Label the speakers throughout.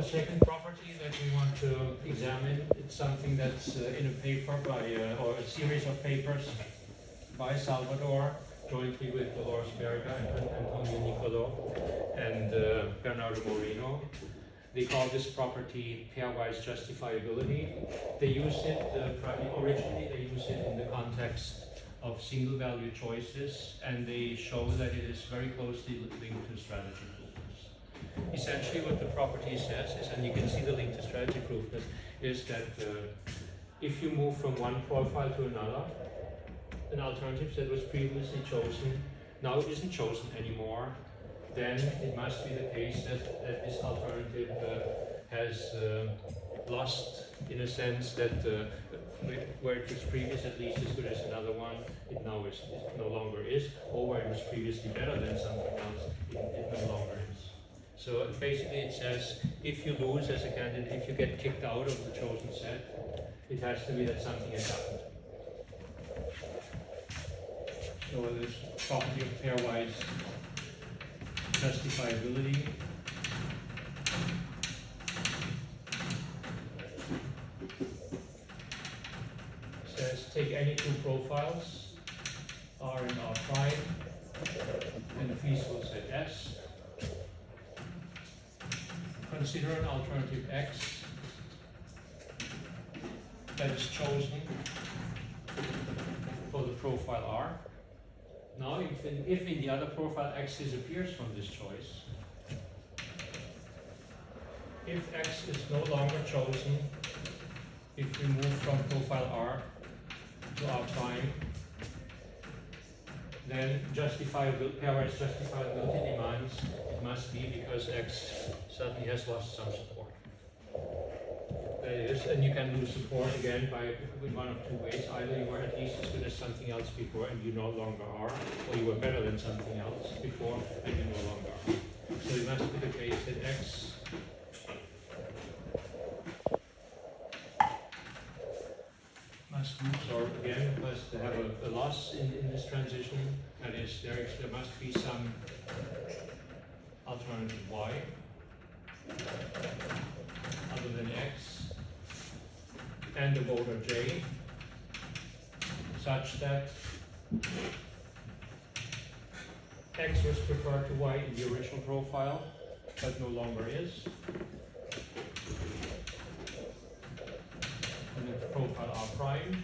Speaker 1: the second property that we want to examine, it's something that's in a paper by, or a series of papers by Salvador, jointly with Dolores Berga and Antonio Nicolo and Bernardo Moreno. They call this property pairwise justifiability. They use it, originally they use it in the context of single value choices, and they show that it is very closely linked to strategy proofness. Essentially what the property says is, and you can see the link to strategy proofness, is that if you move from one profile to another, an alternative that was previously chosen now isn't chosen anymore, then it must be the case that this alternative has lost, in a sense, that where it was previously at least as good as another one, it now is, it no longer is, or where it was previously better than something else, it no longer is. So basically it says, if you lose as a candidate, if you get kicked out of the chosen set, it has to be that something has happened. So this property of pairwise justifiability says take any two profiles, R and R prime, and a feasible set S. Consider an alternative X that is chosen for the profile R. Now, if in the other profile X disappears from this choice, if X is no longer chosen, if we move from profile R to R prime, then pairwise justifiability demands it must be because X suddenly has lost some support. That is, and you can lose support again in one of two ways. Either you were at least as good as something else before and you no longer are, or you were better than something else before and you no longer are. So it must be the case that X must lose, or again, must have a loss in this transition. That is, there must be some alternative Y other than X and the voter J, such that X was preferred to Y in the original profile, but no longer is. And the profile R prime,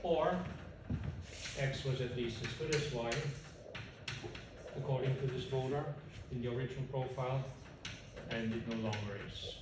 Speaker 1: or X was at least as good as Y, according to this voter, in the original profile, and it no longer is.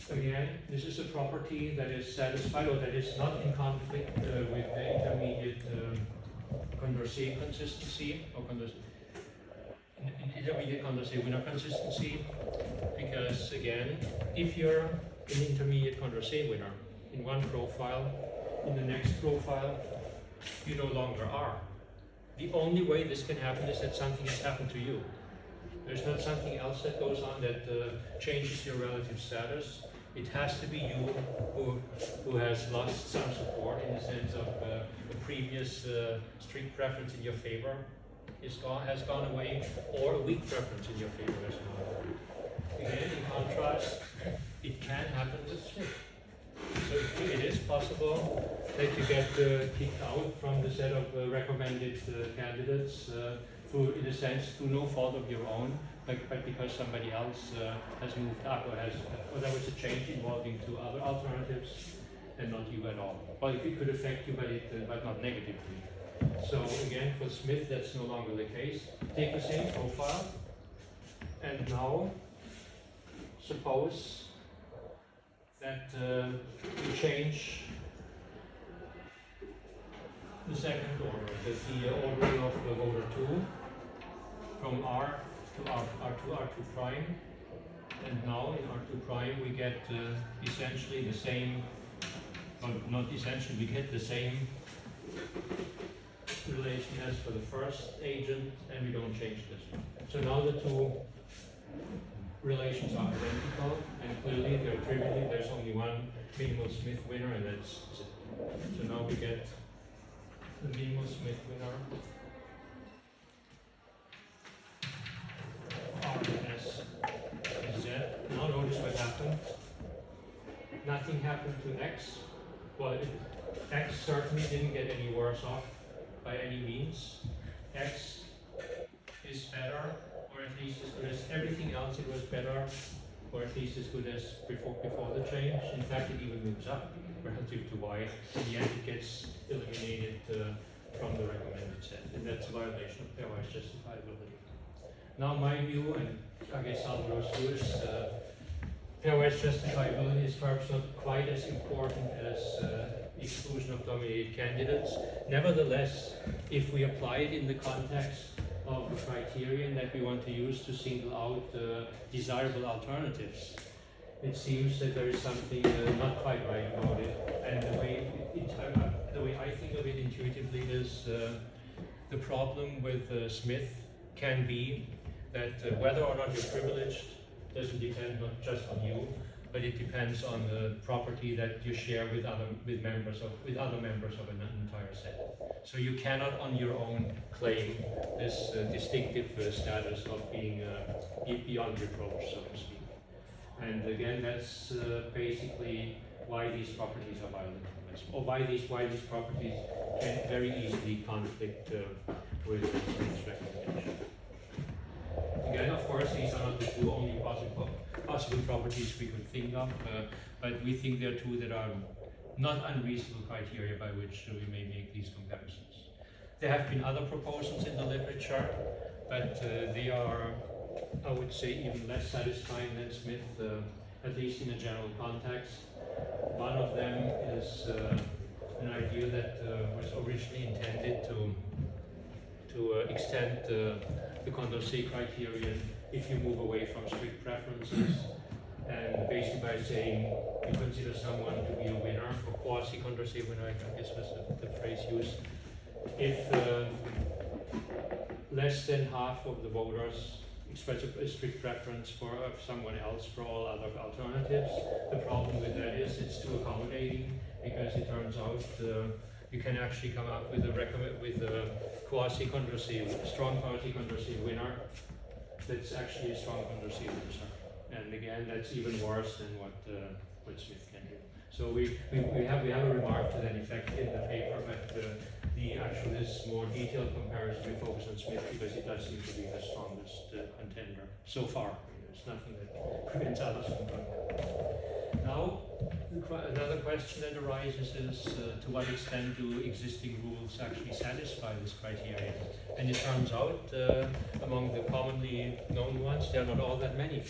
Speaker 1: Again, this is a property that is satisfied, or that is not in conflict with the intermediate Condorcet consistency, or intermediate Condorcet-Winner consistency, because again, if you're an intermediate Condorcet-Winner in one profile, in the next profile, you no longer are. The only way this can happen is that something has happened to you. There's not something else that goes on that changes your relative status. It has to be you who has lost some support in the sense of a previous strict preference in your favor has gone away, or a weak preference in your favor has gone away. Again, in contrast, it can happen with Smith. So it is possible that you get kicked out from the set of recommended candidates through, in a sense, through no fault of your own, but because somebody else has moved up, or there was a change involving two other alternatives and not you at all. Well, it could affect you, but not negatively. So again, for Smith, that's no longer the case. Take the same profile, and now suppose that you change the second order, that the ordering of the voter 2 from R to R2 prime, and now in R2 prime we get essentially the same, well, not essentially, we get the same relation as for the first agent, and we don't change this one. So now the two relations are identical, and clearly they're trivially, there's only one minimal Smith winner, and that's it. So now we get the minimal Smith winner R Now notice what happened. Nothing happened to X. Well, X certainly didn't get any worse off by any means. X is better, or at least as good as everything else. It was better, or at least as good as before the change. In fact, it even moves up relative to Y. In the end, it gets eliminated from the recommended set, and that's a violation of pairwise justifiability. Now, my view, and I guess Salvador's view, is pairwise justifiability is perhaps not quite as important as exclusion of dominated candidates. Nevertheless, if we apply it in the context of the criterion that we want to use to single out desirable alternatives, it seems that there is something not quite right about it. And the way I think of it intuitively is the problem with Smith can be that whether or not you're privileged doesn't depend not just on you, but it depends on the property that you share with other members of an entire set. So you cannot on your own claim this distinctive status of being beyond reproach, so to speak. And again, that's basically why these properties are violent, or why these properties can very easily conflict with Smith's recommendation. Again, of course, these are not the two only possible properties we could think of, but we think there are two that are not unreasonable criteria by which we may make these comparisons. There have been other proposals in the literature, but they are, I would say, even less satisfying than Smith, at least in a general context. One of them is an idea that was originally intended to extend the Condorcet criterion if you move away from strict preferences, and basically by saying you consider someone to be a winner, or quasi-Condorcet winner, I guess was the phrase used, if less than half of the voters express a strict preference for someone else for all other alternatives. The problem with that is it's too accommodating, because it turns out you can actually come up with a strong quasi-Condorcet winner that's actually a strong Condorcet loser. And again, that's even worse than what Smith can do. So we have a remark to that effect in the paper, but this more detailed comparison, we focus on Smith because it does seem to be the strongest contender so far. There's nothing that prevents others from doing that. Now, another question that arises is to what extent do existing rules actually satisfy this criteria? And it turns out, among the commonly known ones, there are not all that many.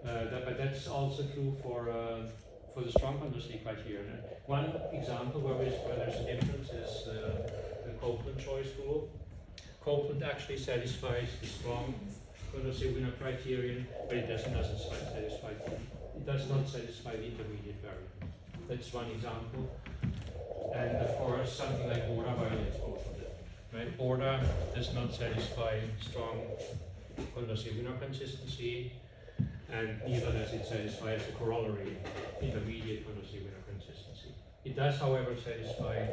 Speaker 1: But that's also true for the strong Condorcet criterion. One example where there's a difference is the Copeland choice rule. Copeland actually satisfies the strong Condorcet winner criterion, but it does not satisfy the intermediate variant. That's one example. And of course, something like Borda violates both of them. Right? Borda does not satisfy strong Condorcet winner consistency, and neither does it satisfy as a corollary intermediate Condorcet winner consistency. It does, however, satisfy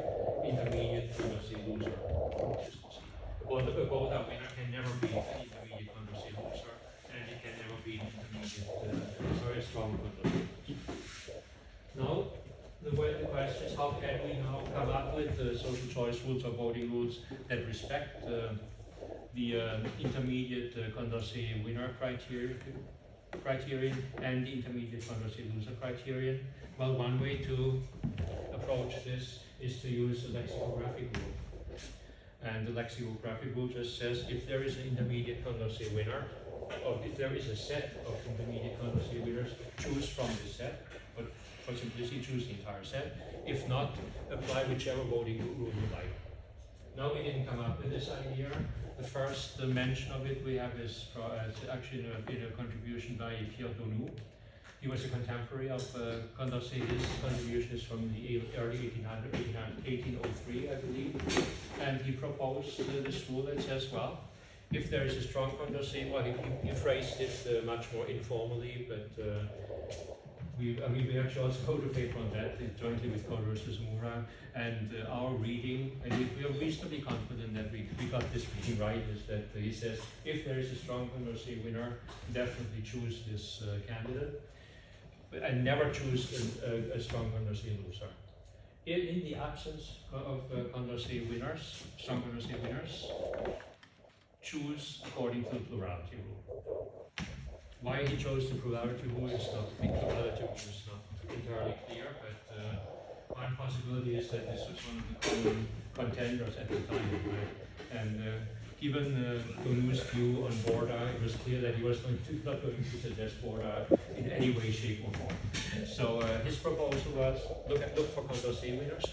Speaker 1: intermediate Condorcet loser consistency. A Borda winner can never be an intermediate Condorcet loser, and it can never be an intermediate, strong Condorcet loser. Now, the question is, how can we now come up with social choice rules or voting rules that respect the intermediate Condorcet winner criterion and the intermediate Condorcet loser criterion? Well, one way to approach this is to use a lexicographic rule. And the lexicographic rule just says if there is an intermediate Condorcet winner, or if there is a set of intermediate Condorcet winners, choose from this set. But for simplicity, choose the entire set. If not, apply whichever voting rule you like. No, we didn't come up with this idea. The first mention of it we have is actually in a contribution by Pierre Donou. He was a contemporary of Condorcet. His contribution is from the early 1803, I believe. And he proposed this rule that says, well, if there is a strong Condorcet, well, he phrased it much more informally, but we actually also wrote a paper on that jointly with Code versus Mura, and our reading, and we are reasonably confident that we got this reading right, is that he says if there is a strong controversy winner, definitely choose this candidate, and never choose a strong controversy loser. In the absence of controversy winners, strong controversy winners, choose according to the plurality rule. Why he chose the plurality rule is not, the plurality rule is not entirely clear, but one possibility is that this was one of the common contenders at the time, right? And given Gounod's view on Borda, it was clear that he was not going to suggest Borda in any way, shape, or form. So his proposal was look for controversy winners.